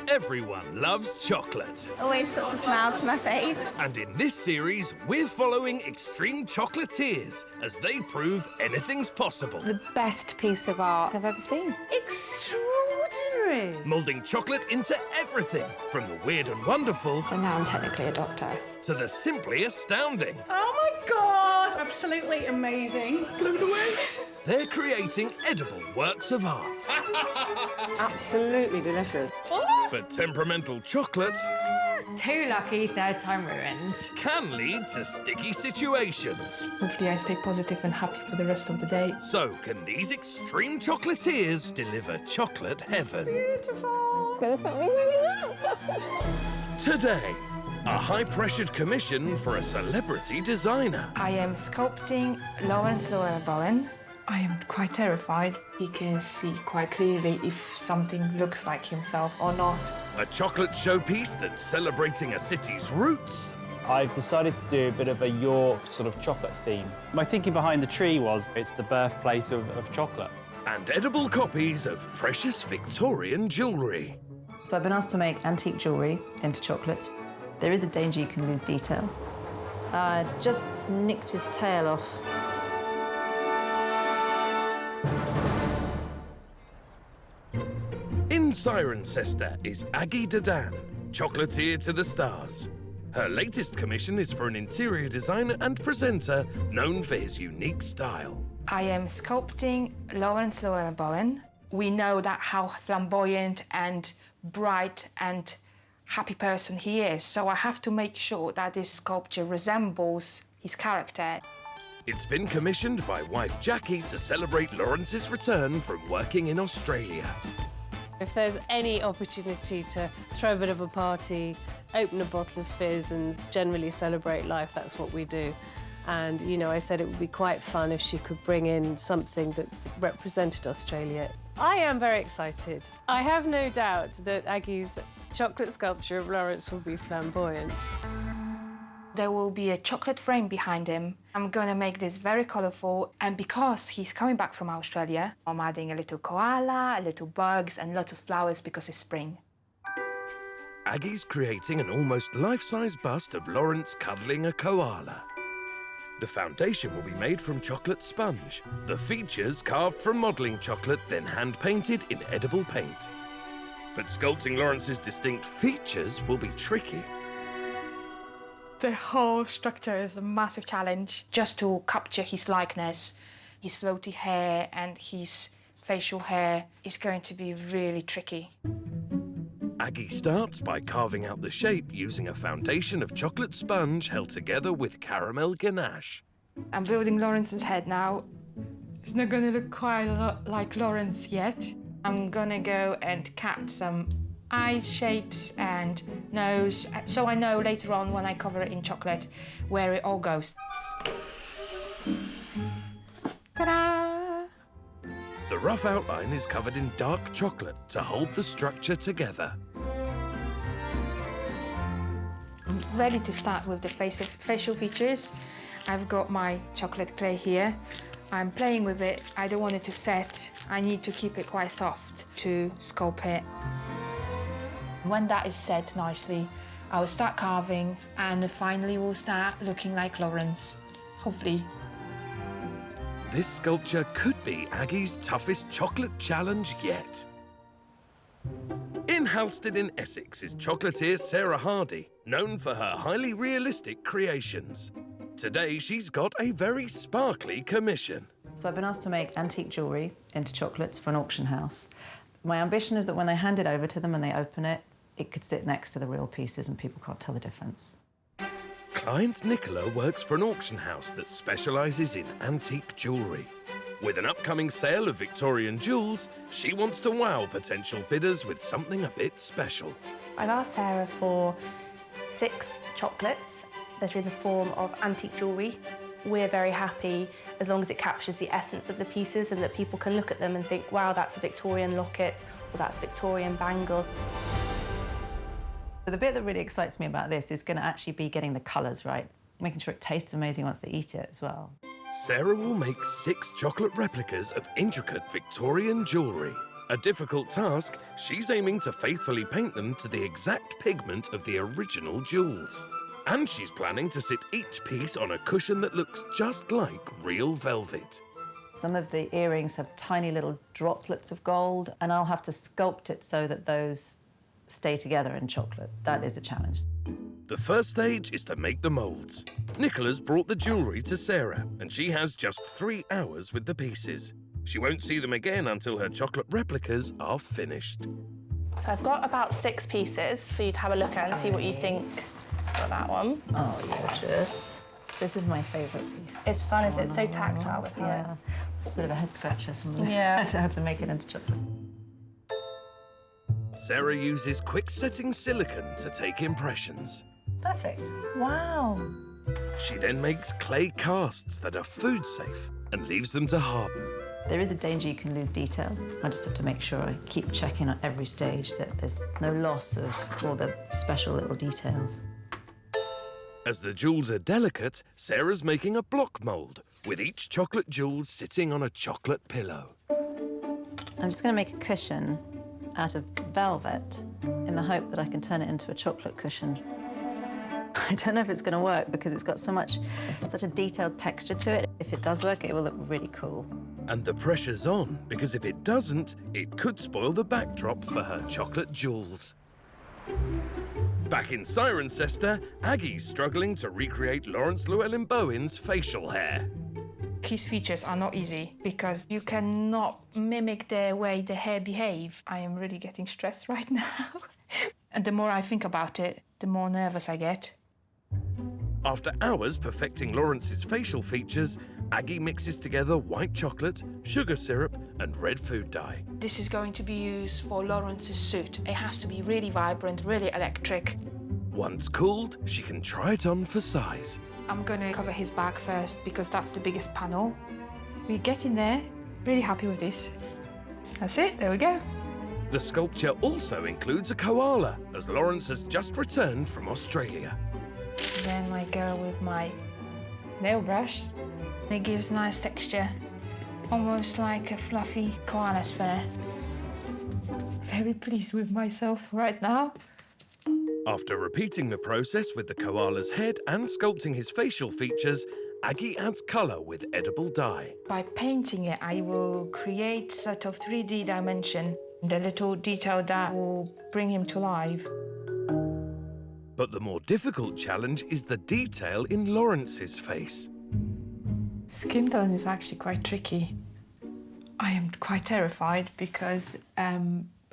Everyone loves chocolate. Always puts a smile to my face. And in this series, we're following extreme chocolatiers as they prove anything's possible. The best piece of art I've ever seen. Extraordinary! Moulding chocolate into everything, from the weird and wonderful So now I'm technically a doctor. to the simply astounding. Oh my God! Absolutely amazing. Blown away. They're creating edible works of art. Absolutely delicious. But temperamental chocolate Too lucky, third time ruined. can lead to sticky situations. Hopefully I stay positive and happy for the rest of the day. So can these extreme chocolatiers deliver chocolate heaven? There's something really up. Today, a high-pressured commission for a celebrity designer. I am sculpting Laurence Llewelyn-Bowen. I am quite terrified. He can see quite clearly if something looks like himself or not. A chocolate showpiece that's celebrating a city's roots. I've decided to do a bit of a York sort of chocolate theme. My thinking behind the tree was it's the birthplace of chocolate. And edible copies of precious Victorian jewellery. So I've been asked to make antique jewellery into chocolates. There is a danger you can lose detail. Just nicked his tail off. In Cirencester is Aggie Dadan, chocolatier to the stars. Her latest commission is for an interior designer and presenter known for his unique style. I am sculpting Laurence Llewelyn-Bowen. We know that how flamboyant and bright and happy person he is, so I have to make sure that this sculpture resembles his character. It's been commissioned by wife Jackie to celebrate Lawrence's return from working in Australia. If there's any opportunity to throw a bit of a party, open a bottle of fizz and generally celebrate life, that's what we do. And, you know, I said it would be quite fun if she could bring in something that's represented Australia. I am very excited. I have no doubt that Aggie's chocolate sculpture of Laurence will be flamboyant. There will be a chocolate frame behind him. I'm gonna make this very colourful, and because he's coming back from Australia, I'm adding a little koala, a little bugs, and lots of flowers because it's spring. Aggie's creating an almost life-size bust of Laurence cuddling a koala. The foundation will be made from chocolate sponge. The features carved from modelling chocolate, then hand-painted in edible paint. But sculpting Lawrence's distinct features will be tricky. The whole structure is a massive challenge. Just to capture his likeness, his floaty hair and his facial hair is going to be really tricky. Aggie starts by carving out the shape using a foundation of chocolate sponge held together with caramel ganache. I'm building Lawrence's head now. It's not gonna look quite a lot like Laurence yet. I'm gonna go and cut some eye shapes and nose, so I know later on when I cover it in chocolate where it all goes. Ta-da! The rough outline is covered in dark chocolate to hold the structure together. I'm ready to start with the facial features. I've got my chocolate clay here. I'm playing with it. I don't want it to set. I need to keep it quite soft to sculpt it. When that is set nicely, I will start carving and finally we'll start looking like Laurence, hopefully. This sculpture could be Aggie's toughest chocolate challenge yet. In Halstead in Essex is chocolatier Sarah Hardy, known for her highly realistic creations. Today she's got a very sparkly commission. So I've been asked to make antique jewellery into chocolates for an auction house. My ambition is that when they hand it over to them and they open it, it could sit next to the real pieces and people can't tell the difference. Client Nicola works for an auction house that specialises in antique jewellery. With an upcoming sale of Victorian jewels, she wants to wow potential bidders with something a bit special. I've asked Sarah for 6 chocolates that are in the form of antique jewellery. We're very happy as long as it captures the essence of the pieces and that people can look at them and think, wow, that's a Victorian locket or that's a Victorian bangle. The bit that really excites me about this is going to actually be getting the colours right, making sure it tastes amazing once they eat it as well. Sarah will make 6 chocolate replicas of intricate Victorian jewellery. A difficult task, she's aiming to faithfully paint them to the exact pigment of the original jewels. And she's planning to sit each piece on a cushion that looks just like real velvet. Some of the earrings have tiny little droplets of gold, and I'll have to sculpt it so that those stay together in chocolate. That is a challenge. The first stage is to make the moulds. Nicola's brought the jewellery to Sarah, and she has just 3 hours with the pieces. She won't see them again until her chocolate replicas are finished. So I've got about 6 pieces for you to have a look at and see what you think about that one. Oh, gorgeous. This is my favourite piece. It's fun, isn't it? It's so tactile with how Yeah. It's a bit of a head scratcher, Yeah. how to make it into chocolate. Sarah uses quick-setting silicone to take impressions. Perfect. Wow. She then makes clay casts that are food safe and leaves them to harden. There is a danger you can lose detail. I just have to make sure I keep checking at every stage that there's no loss of all the special little details. As the jewels are delicate, Sarah's making a block mould, with each chocolate jewel sitting on a chocolate pillow. I'm just going to make a cushion out of velvet in the hope that I can turn it into a chocolate cushion. I don't know if it's going to work because it's got such a detailed texture to it. If it does work, it will look really cool. And the pressure's on, because if it doesn't, it could spoil the backdrop for her chocolate jewels. Back in Cirencester, Aggie's struggling to recreate Laurence Llewelyn-Bowen's facial hair. His features are not easy because you cannot mimic the way the hair behave. I am really getting stressed right now. And the more I think about it, the more nervous I get. After hours perfecting Laurence's facial features, Aggie mixes together white chocolate, sugar syrup and red food dye. This is going to be used for Laurence's suit. It has to be really vibrant, really electric. Once cooled, she can try it on for size. I'm going to cover his back first because that's the biggest panel. We're getting there. Really happy with this. That's it, there we go. The sculpture also includes a koala, as Laurence has just returned from Australia. Then I go with my nail brush. It gives nice texture, almost like a fluffy koala's fur. Very pleased with myself right now. After repeating the process with the koala's head and sculpting his facial features, Aggie adds colour with edible dye. By painting it, I will create sort of 3D dimension, the little detail that will bring him to life. But the more difficult challenge is the detail in Laurence's face. Skin tone is actually quite tricky. I am quite terrified because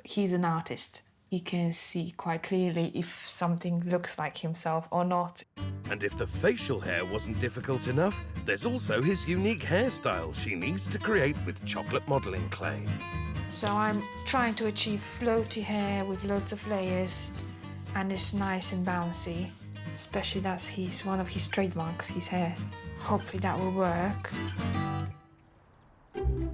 he's an artist. He can see quite clearly if something looks like himself or not. And if the facial hair wasn't difficult enough, there's also his unique hairstyle she needs to create with chocolate modelling clay. So I'm trying to achieve floaty hair with loads of layers, and it's nice and bouncy, especially that's one of his trademarks, his hair. Hopefully that will work.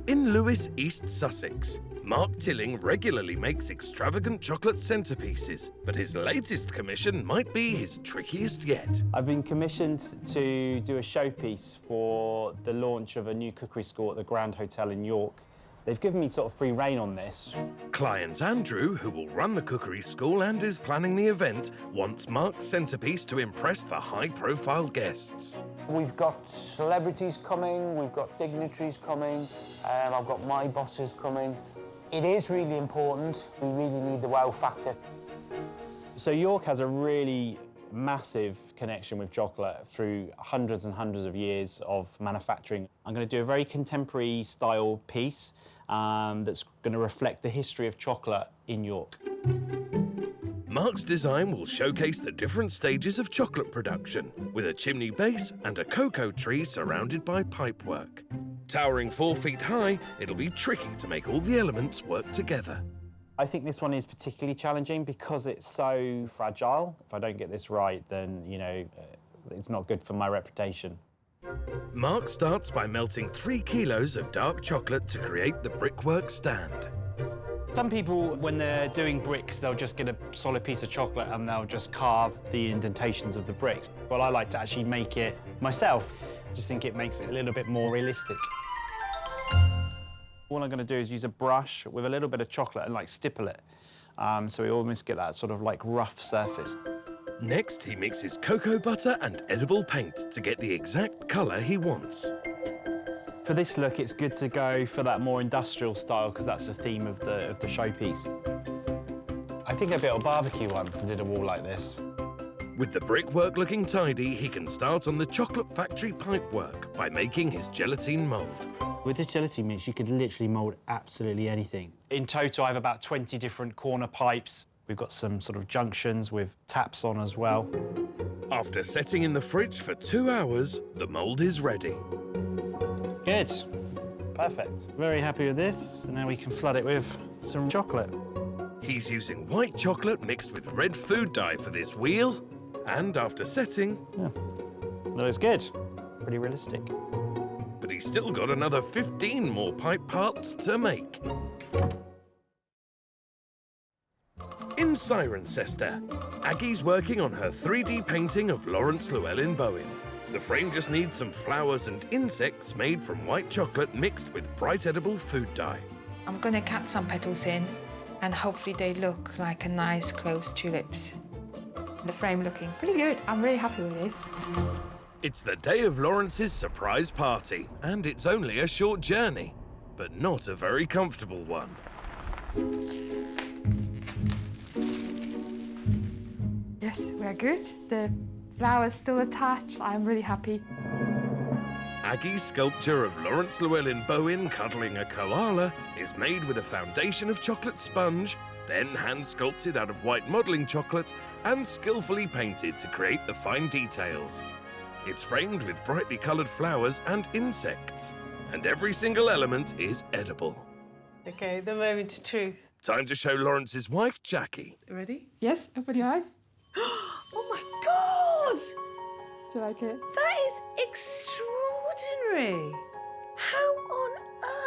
In Lewes, East Sussex, Mark Tilling regularly makes extravagant chocolate centerpieces, but his latest commission might be his trickiest yet. I've been commissioned to do a showpiece for the launch of a new cookery school at the Grand Hotel in York. They've given me sort of free rein on this. Client Andrew, who will run the cookery school and is planning the event, wants Mark's centerpiece to impress the high-profile guests. We've got celebrities coming, we've got dignitaries coming, I've got my bosses coming. It is really important. We really need the wow factor. So York has a really massive connection with chocolate through hundreds and hundreds of years of manufacturing. I'm going to do a very contemporary style piece that's going to reflect the history of chocolate in York. Mark's design will showcase the different stages of chocolate production, with a chimney base and a cocoa tree surrounded by pipework. Towering 4 feet high, it'll be tricky to make all the elements work together. I think this one is particularly challenging because it's so fragile. If I don't get this right, then, you know, it's not good for my reputation. Mark starts by melting 3 kilos of dark chocolate to create the brickwork stand. Some people, when they're doing bricks, they'll just get a solid piece of chocolate and they'll just carve the indentations of the bricks. Well, I like to actually make it myself. I just think it makes it a little bit more realistic. All I'm going to do is use a brush with a little bit of chocolate and, like, stipple it. So we almost get that sort of, like, rough surface. Next, he mixes cocoa butter and edible paint to get the exact colour he wants. For this look, it's good to go for that more industrial style, because that's the theme of the showpiece. I think I built a barbecue once and did a wall like this. With the brickwork looking tidy, he can start on the chocolate factory pipework by making his gelatine mould. With this gelatine mix, you could literally mould absolutely anything. In total, I have about 20 different corner pipes. We've got some sort of junctions with taps on as well. After setting in the fridge for 2 hours, the mould is ready. Good. Perfect. Very happy with this. And now we can flood it with some chocolate. He's using white chocolate mixed with red food dye for this wheel. And after setting... Yeah. That looks good. Pretty realistic. But he's still got another 15 more pipe parts to make. In Cirencester, Aggie's working on her 3D painting of Laurence Llewelyn-Bowen. The frame just needs some flowers and insects made from white chocolate mixed with bright edible food dye. I'm going to cut some petals in, and hopefully they look like a nice closed tulips. The frame looking pretty good. I'm really happy with this. It's the day of Laurence's surprise party, and it's only a short journey, but not a very comfortable one. Yes, we're good. The flowers still attached. I'm really happy. Aggie's sculpture of Laurence Llewelyn-Bowen cuddling a koala is made with a foundation of chocolate sponge, then hand-sculpted out of white modelling chocolate and skillfully painted to create the fine details. It's framed with brightly coloured flowers and insects, and every single element is edible. OK, the moment of truth. Time to show Laurence's wife, Jackie. Ready? Yes, open your eyes. Oh my God! Do you like it? That is extraordinary. How on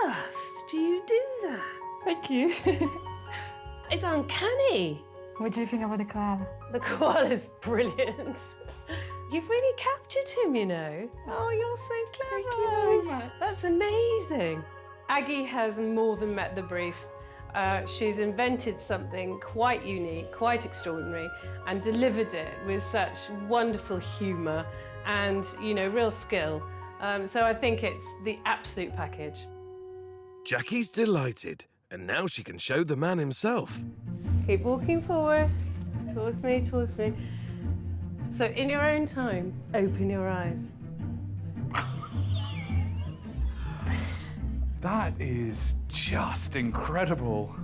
earth do you do that? Thank you. It's uncanny. What do you think about the koala? The koala's brilliant. You've really captured him, you know. Oh, you're so clever. Thank you very much. That's amazing. Aggie has more than met the brief. She's invented something quite unique, quite extraordinary, and delivered it with such wonderful humour and, you know, real skill. So I think it's the absolute package. Jackie's delighted, and now she can show the man himself. Keep walking forward, towards me, towards me. So in your own time, open your eyes. That is just incredible.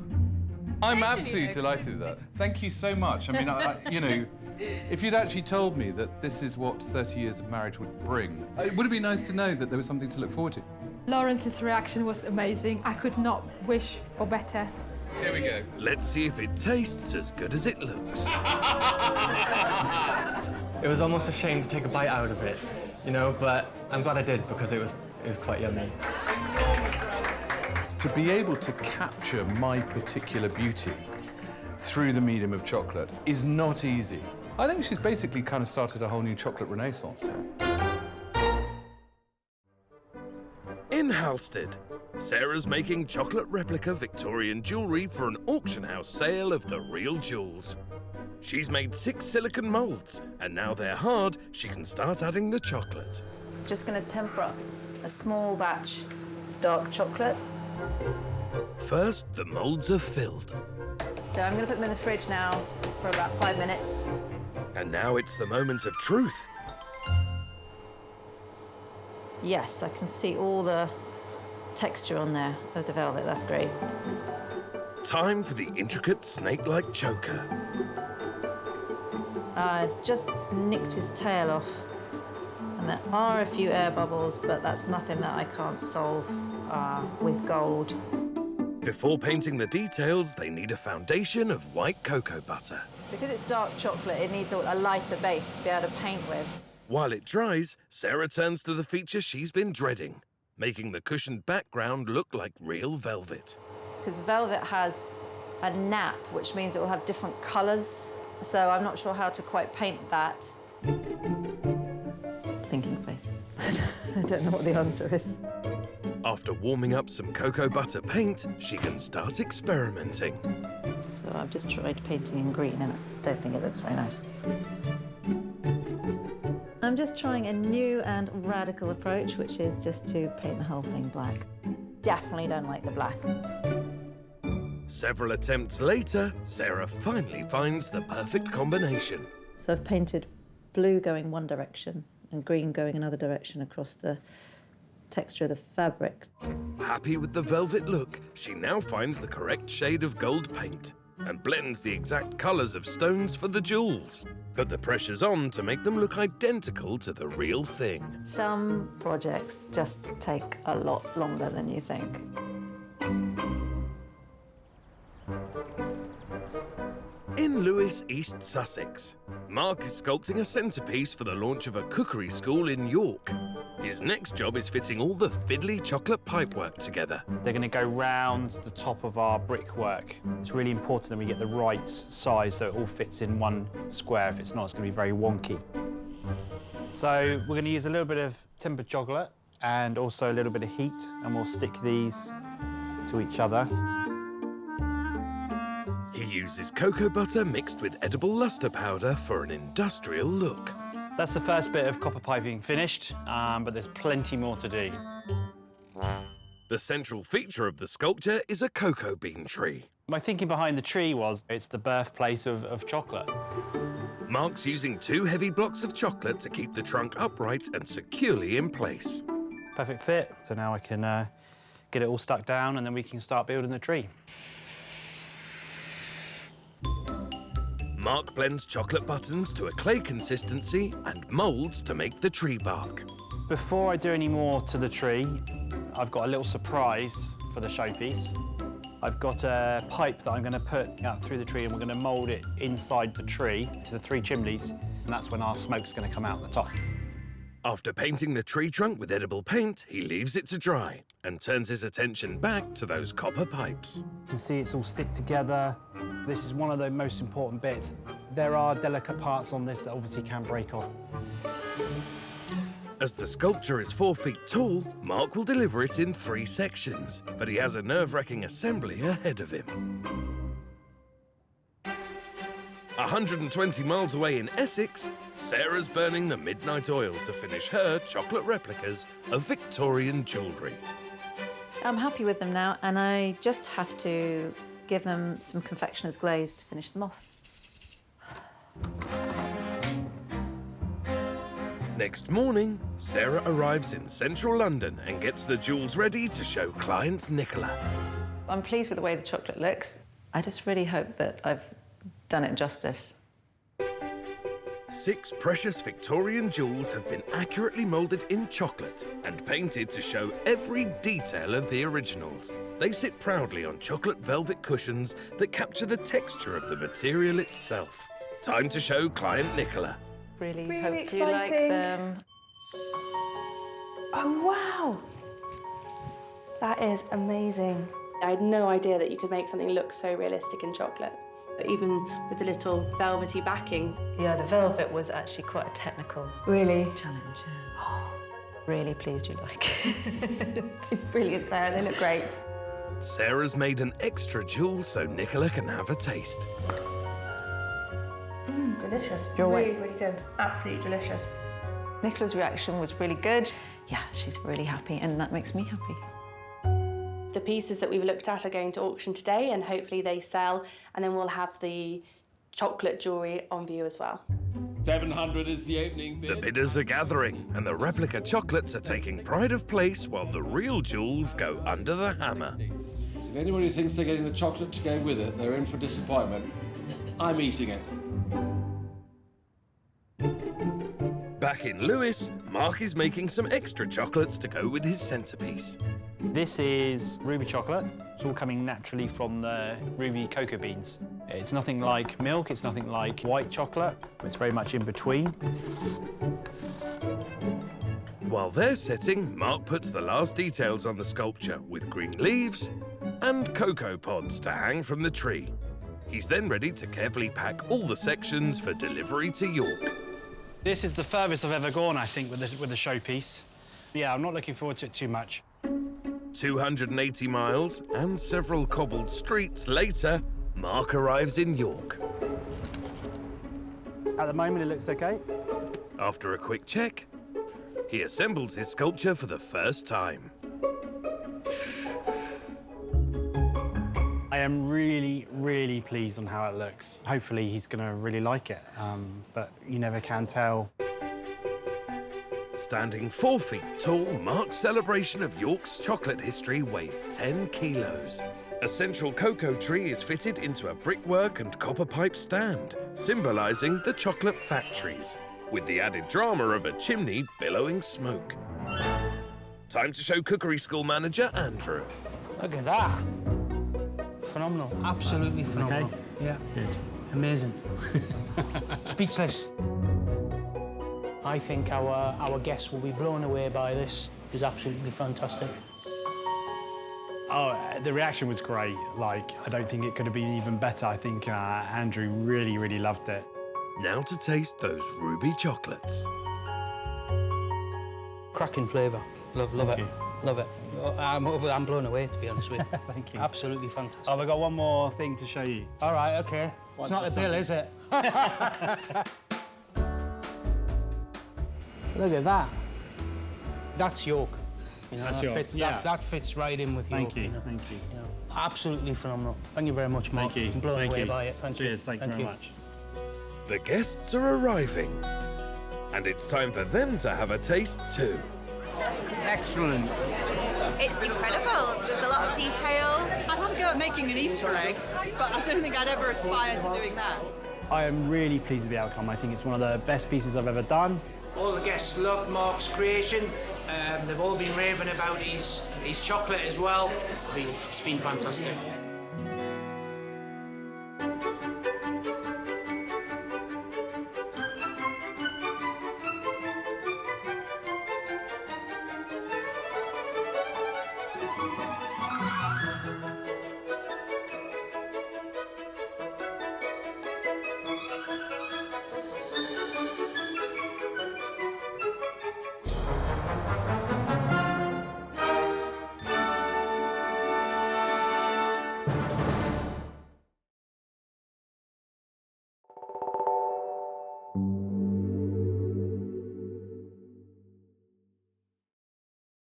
I'm absolutely delighted with that. Thank you so much. I mean, you know, if you'd actually told me that this is what 30 years of marriage would bring, it would have been nice to know that there was something to look forward to. Laurence's reaction was amazing. I could not wish for better. Here we go. Let's see if it tastes as good as it looks. It was almost a shame to take a bite out of it, you know, but I'm glad I did because it was quite yummy. To be able to capture my particular beauty through the medium of chocolate is not easy. I think she's basically kind of started a whole new chocolate renaissance. In Halstead, Sarah's making chocolate replica Victorian jewellery for an auction house sale of the real jewels. She's made 6 silicone moulds, and now they're hard, she can start adding the chocolate. Just going to temper up a small batch of dark chocolate. First, the moulds are filled. So I'm going to put them in the fridge now for about 5 minutes. And now it's the moment of truth. Yes, I can see all the texture on there of the velvet. That's great. Time for the intricate snake-like choker. I just nicked his tail off. And there are a few air bubbles, but that's nothing that I can't solve with gold. Before painting the details, they need a foundation of white cocoa butter. Because it's dark chocolate, it needs a lighter base to be able to paint with. While it dries, Sarah turns to the feature she's been dreading, making the cushioned background look like real velvet. Because velvet has a nap, which means it will have different colours. So I'm not sure how to quite paint that. Thinking face. I don't know what the answer is. After warming up some cocoa butter paint, she can start experimenting. So I've just tried painting in green and I don't think it looks very nice. I'm just trying a new and radical approach, which is just to paint the whole thing black. Definitely don't like the black. Several attempts later, Sarah finally finds the perfect combination. So I've painted blue going one direction and green going another direction across the texture of the fabric. Happy with the velvet look, she now finds the correct shade of gold paint and blends the exact colours of stones for the jewels. But the pressure's on to make them look identical to the real thing. Some projects just take a lot longer than you think. In Lewes, East Sussex, Mark is sculpting a centerpiece for the launch of a cookery school in York. His next job is fitting all the fiddly chocolate pipework together. They're going to go round the top of our brickwork. It's really important that we get the right size so it all fits in one square. If it's not, it's going to be very wonky. So we're going to use a little bit of tempered chocolate and also a little bit of heat, and we'll stick these to each other. He uses cocoa butter mixed with edible luster powder for an industrial look. That's the first bit of copper piping finished, but there's plenty more to do. The central feature of the sculpture is a cocoa bean tree. My thinking behind the tree was it's the birthplace of chocolate. Mark's using 2 heavy blocks of chocolate to keep the trunk upright and securely in place. Perfect fit. So now I can get it all stuck down and then we can start building the tree. Mark blends chocolate buttons to a clay consistency and moulds to make the tree bark. Before I do any more to the tree, I've got a little surprise for the showpiece. I've got a pipe that I'm going to put out through the tree and we're going to mould it inside the tree to the 3 chimneys, and that's when our smoke's going to come out the top. After painting the tree trunk with edible paint, he leaves it to dry and turns his attention back to those copper pipes. You can see it's all stick together. This is one of the most important bits. There are delicate parts on this that obviously can break off. As the sculpture is 4 feet tall, Mark will deliver it in 3 sections, but he has a nerve-wracking assembly ahead of him. 120 miles away in Essex, Sarah's burning the midnight oil to finish her chocolate replicas of Victorian jewellery. I'm happy with them now, and I just have to give them some confectioner's glaze to finish them off. Next morning, Sarah arrives in central London and gets the jewels ready to show client Nicola. I'm pleased with the way the chocolate looks. I just really hope that I've done it justice. 6 precious Victorian jewels have been accurately moulded in chocolate and painted to show every detail of the originals. They sit proudly on chocolate velvet cushions that capture the texture of the material itself. Time to show client Nicola. Really Really hope you like exciting. them. Oh, wow. That is amazing. I had no idea that you could make something look so realistic in chocolate. But even with the little velvety backing. Yeah, the velvet was actually quite a technical Really? challenge. Really pleased you like it. It's brilliant, Sarah. They look great. Sarah's made an extra jewel so Nicola can have a taste. Delicious. You're really, right. really good. Absolutely delicious. Nicola's reaction was really good. Yeah, she's really happy, and that makes me happy. The pieces that we've looked at are going to auction today, and hopefully they sell, and then we'll have the chocolate jewellery on view as well. 700 is the opening bid. The bidders are gathering, and the replica chocolates are taking pride of place while the real jewels go under the hammer. If anybody thinks they're getting the chocolate to go with it, they're in for disappointment. I'm eating it. Back in Lewes, Mark is making some extra chocolates to go with his centerpiece. This is ruby chocolate. It's all coming naturally from the ruby cocoa beans. It's nothing like milk, it's nothing like white chocolate. It's very much in between. While they're setting, Mark puts the last details on the sculpture with green leaves and cocoa pods to hang from the tree. He's then ready to carefully pack all the sections for delivery to York. This is the furthest I've ever gone, I think, with the showpiece. Yeah, I'm not looking forward to it too much. 280 miles and several cobbled streets later, Mark arrives in York. At the moment, it looks okay. After a quick check, he assembles his sculpture for the first time. I am really, really pleased on how it looks. Hopefully, he's going to really like it, but you never can tell. Standing 4 feet tall, Mark's celebration of York's chocolate history weighs 10 kilos. A central cocoa tree is fitted into a brickwork and copper pipe stand, symbolising the chocolate factories, with the added drama of a chimney billowing smoke. Time to show cookery school manager Andrew. Look at that. Phenomenal. Absolutely phenomenal. Okay. Yeah. Good. Amazing. Speechless. I think our guests will be blown away by this. It's absolutely fantastic. Oh, the reaction was great. Like, I don't think it could have been even better. I think Andrew really, really loved it. Now to taste those ruby chocolates. Cracking flavour. Love Thank it. you. Love it. I'm blown away, to be honest with you. Thank you. Absolutely fantastic. Oh, I've got one more thing to show you. All right, OK. It's not the bill, is it? Look at that. That's York. You know, That's that York, fits, yeah. that fits right in with York. Thank you, You know? thank you. You know, absolutely phenomenal. Thank you very much, Mark. Thank you. I'm blown Thank away you. by it. Thank you. Cheers, thank you very much. The guests are arriving, and it's time for them to have a taste too. Excellent. It's incredible. There's a lot of detail. I'd have a go at making an Easter egg, but I don't think I'd ever aspire to doing that. I am really pleased with the outcome. I think it's one of the best pieces I've ever done. All the guests love Mark's creation. They've all been raving about his chocolate as well. It's been fantastic.